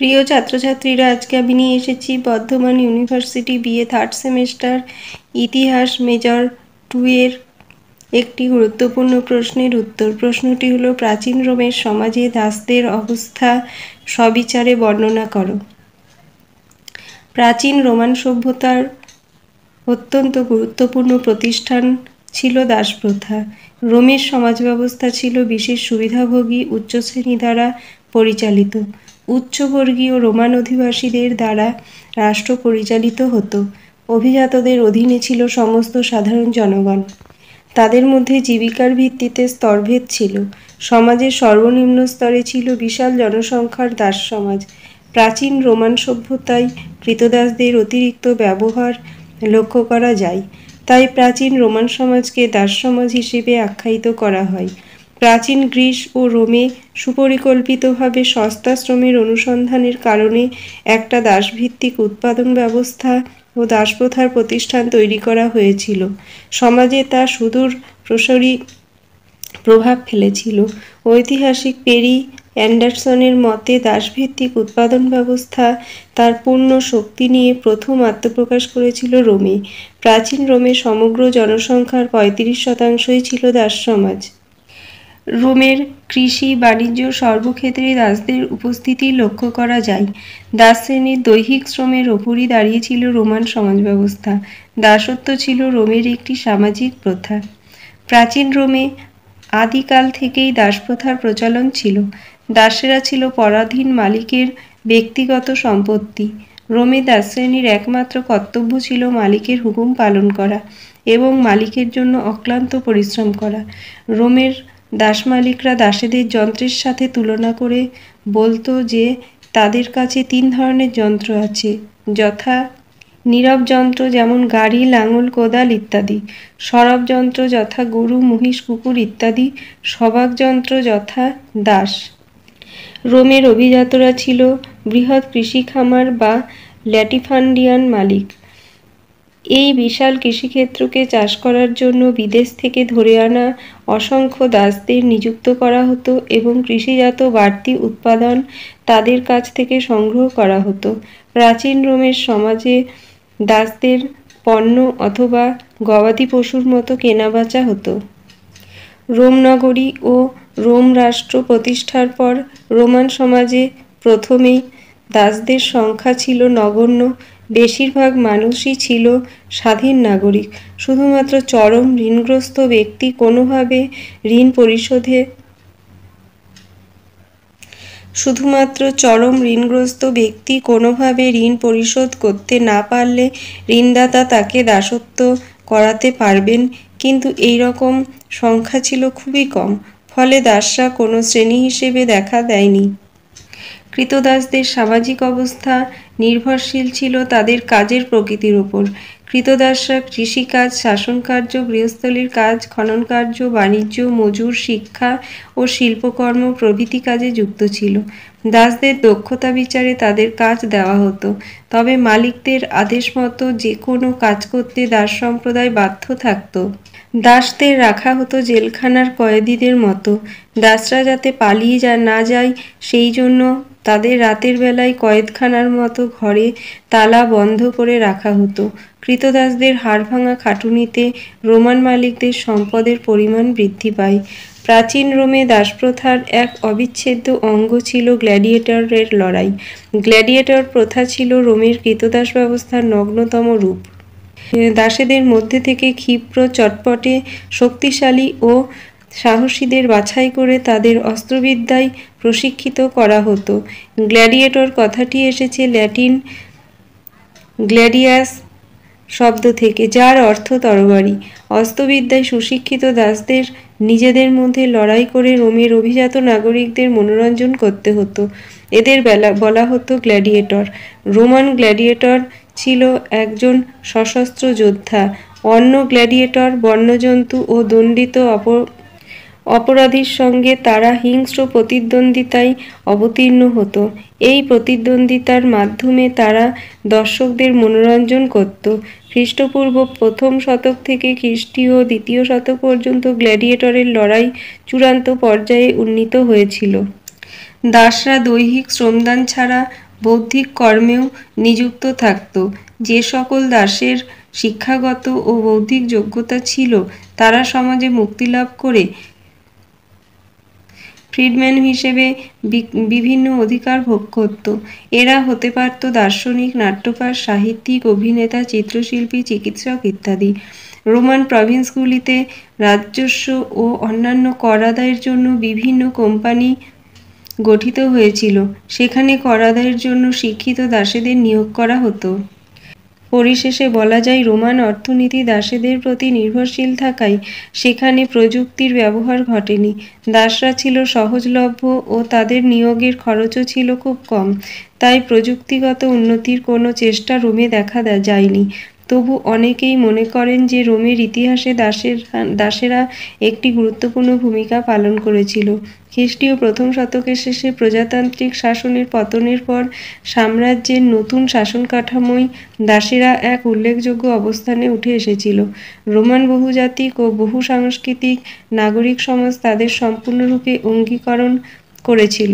প্রিয় ছাত্রছাত্রীরা, আজকে আমি নিয়ে এসেছি Bardhaman university BA third semester ইতিহাস মেজর 2 এর একটি গুরুত্বপূর্ণ প্রশ্নের উত্তর। প্রশ্নটি হলো, প্রাচীন রোমের সমাজে দাসদের অবস্থা সবিচারে বর্ণনা করো। প্রাচীন রোমান সভ্যতার অত্যন্ত গুরুত্বপূর্ণ প্রতিষ্ঠান ছিল দাসপ্রথা। রোমের সমাজ ব্যবস্থা ছিল বিশেষ সুবিধাভোগী উচ্চ শ্রেণী দ্বারা পরিচালিত। উচ্চবর্গীয় রোমান অধিবাসীদের দ্বারা রাষ্ট্র পরিচালিত হতো। অভিজাতদের অধীনে ছিল সমস্ত সাধারণ জনগণ। তাদের মধ্যে জীবিকার ভিত্তিতে স্তরভেদ ছিল। সমাজের সর্বনিম্ন স্তরে ছিল বিশাল জনসংখ্যার দাস সমাজ। প্রাচীন রোমান সভ্যতায় কৃতদাসদের অতিরিক্ত ব্যবহার লক্ষ্য করা যায়, তাই প্রাচীন রোমান সমাজকে দাস সমাজ হিসেবে আখ্যায়িত করা হয়। প্রাচীন গ্রিস ও রোমে সুপরিকল্পিতভাবে সস্তা শ্রমের অনুসন্ধানের কারণে একটা দাসভিত্তিক উৎপাদন ব্যবস্থা ও দাসপ্রথার প্রতিষ্ঠান তৈরি করা হয়েছিল। সমাজে তা সুদূর প্রসারী প্রভাব ফেলেছিল। ঐতিহাসিক পেরি অ্যান্ডারসনের মতে দাসভিত্তিক উৎপাদন ব্যবস্থা তার পূর্ণ শক্তি নিয়ে প্রথম আত্মপ্রকাশ করেছিল রোমে। প্রাচীন রোমে সমগ্র জনসংখ্যার 35% ছিল দাস সমাজ। রোমের কৃষি বাণিজ্য সর্বক্ষেত্রে দাসদের উপস্থিতি লক্ষ্য করা যায়। দাস শ্রেণীর দৈহিক শ্রমের ওপরই দাঁড়িয়েছিল রোমান সমাজ ব্যবস্থা। দাসত্ব ছিল রোমের একটি সামাজিক প্রথা। প্রাচীন রোমে আদিকাল থেকেই দাসপ্রথার প্রচলন ছিল। দাসেরা ছিল পরাধীন মালিকের ব্যক্তিগত সম্পত্তি। রোমে দাসশ্রেণীর একমাত্র কর্তব্য ছিল মালিকের হুকুম পালন করা এবং মালিকের জন্য অক্লান্ত পরিশ্রম করা। রোমের দাস মালিকরা দাসেদের যন্ত্রের সাথে তুলনা করে বলতো যে তাদের কাছে 3 ধরনের যন্ত্র আছে, যথা নীরব যন্ত্র যেমন গাড়ি, লাঙল, কোদাল ইত্যাদি; সরব যন্ত্র যথা গরু, মহিষ, কুকুর ইত্যাদি; সবাক যন্ত্র যথা দাস। রোমের অভিজাতরা ছিল বৃহৎ কৃষি খামার বা ল্যাটিফান্ডিয়ান মালিক। এই বিশাল কৃষিক্ষেত্রকে চাষ করার জন্য বিদেশ থেকে ধরে আনা অসংখ্য দাসদের নিযুক্ত করা হতো এবং কৃষিজাত বাড়তি উৎপাদন তাদের কাছ থেকে সংগ্রহ করা হতো। প্রাচীন রোমের সমাজে দাসদের পণ্য অথবা গবাদি পশুর মতো কেনাবেচা হতো। রোম নগরী ও রোম রাষ্ট্র প্রতিষ্ঠার পর রোমান সমাজে প্রথমেই দাসদের সংখ্যা ছিল নগণ্য। বেশিরভাগ মানুষই ছিল স্বাধীন নাগরিক। শুধুমাত্র চরম ঋণগ্রস্ত ব্যক্তি কোনোভাবে ঋণ পরিশোধ করতে না পারলে ঋণদাতা তাকে দাসত্ব করাতে পারবেন, কিন্তু এই রকম সংখ্যা ছিল খুবই কম, ফলে দাসরা কোনো শ্রেণী হিসেবে দেখা দেয়নি। কৃতদাসদের সামাজিক অবস্থা নির্ভরশীল ছিল তাদের কাজের প্রকৃতির উপর। কৃতদাসরা কৃষিকাজ, শাসনকার্য, গৃহস্থলীর কাজ, খননকার্য, বাণিজ্য, মজুর, শিক্ষা ও শিল্পকর্ম প্রভৃতি কাজে যুক্ত ছিল। দাসদের দক্ষতা বিচারে তাদের কাজ দেওয়া হতো, তবে মালিকদের আদেশ মতো যে কোনো কাজ করতে দাস সম্প্রদায় বাধ্য থাকত। দাসদের রাখা হতো জেলখানার কয়েদিদের মতো। দাসরা যাতে পালিয়ে না যায় সেই জন্য তাদের রাতের বেলায় কয়েদখানার মতো ঘরে তালা বন্ধ করে রাখা হতো। কৃতদাসদের হাড়ভাঙা খাটুনিতে রোমান মালিকদের সম্পদের পরিমাণ বৃদ্ধি পায়। প্রাচীন রোমে দাসপ্রথার এক অবিচ্ছেদ্য অঙ্গ ছিল গ্ল্যাডিয়েটরের লড়াই। গ্ল্যাডিয়েটর প্রথা ছিল রোমের কৃতদাস ব্যবস্থার নগ্নতম রূপ। দাসেদের মধ্যে থেকে ক্ষিপ্র, চটপটে, শক্তিশালী ও সাহসীদের বাছাই করে তাদের অস্ত্রবিদ্যায় প্রশিক্ষিত করা হতো। গ্ল্যাডিয়েটর কথাটি এসেছে ল্যাটিন গ্ল্যাডিয়াস শব্দ থেকে, যার অর্থ তরবারি। অস্ত্রবিদ্যায় সুশিক্ষিত দাসদের নিজেদের মধ্যে লড়াই করে রোমের অভিজাত নাগরিকদের মনোরঞ্জন করতে হতো। এদের বলা হতো গ্ল্যাডিয়েটর। রোমান গ্ল্যাডিয়েটর ছিল একজন সশস্ত্র যোদ্ধা। অন্য গ্ল্যাডিয়েটর বন্যজন্তু ও দণ্ডিত অপরাধীর সঙ্গে তারা হিংস্র প্রতিদ্বন্দ্বিতায় অবতীর্ণ হতো। এই প্রতিদ্বন্দ্বিতার মাধ্যমে তারা দর্শকদের মনোরঞ্জন করত। খ্রিস্টপূর্ব প্রথম শতক থেকে খ্রিস্টীয় 2য় শতক পর্যন্ত গ্ল্যাডিয়েটরের লড়াই চূড়ান্ত পর্যায়ে উন্নীত হয়েছিল। দাসরা দৈহিক শ্রমদান ছাড়া বৌদ্ধিক কর্মেও নিযুক্ত থাকত। যে সকল দাসের শিক্ষাগত ও বৌদ্ধিক যোগ্যতা ছিল তারা সমাজে মুক্তিলাভ করে ফ্রিডম্যান হিসেবে বিভিন্ন অধিকার ভোগ করত। এরা হতে পারত দার্শনিক, নাট্যকার, সাহিত্যিক, অভিনেতা, চিত্রশিল্পী, চিকিৎসক ইত্যাদি। রোমান প্রভিন্সগুলিতে রাজস্ব ও অন্যান্য কর আদায়ের জন্য বিভিন্ন কোম্পানি গঠিত হয়েছিল। সেখানে কর আদায়ের জন্য শিক্ষিত দাসেদের নিয়োগ করা হতো। পরিশেষে বলা যায়, রোমান অর্থনীতি দাসেদের প্রতি নির্ভরশীল থাকায় সেখানে প্রযুক্তির ব্যবহার ঘটেনি। দাসরা ছিল সহজলভ্য ও তাদের নিয়োগের খরচও ছিল খুব কম। তাই প্রযুক্তিগত উন্নতির কোনো চেষ্টা রোমে দেখা যায়নি। তবু অনেকেই মনে করেন যে রোমের ইতিহাসে দাসেরা একটি গুরুত্বপূর্ণ ভূমিকা পালন করেছিল। খ্রিস্টীয় প্রথম শতকের শেষে প্রজাতান্ত্রিক শাসনের পতনের পর সাম্রাজ্যের নতুন শাসন কাঠামোয় দাসেরা এক উল্লেখযোগ্য অবস্থানে উঠে এসেছিল। রোমান বহুজাতিক ও বহুসাংস্কৃতিক নাগরিক সমাজ তাদের সম্পূর্ণরূপে অঙ্গীকরণ করেছিল।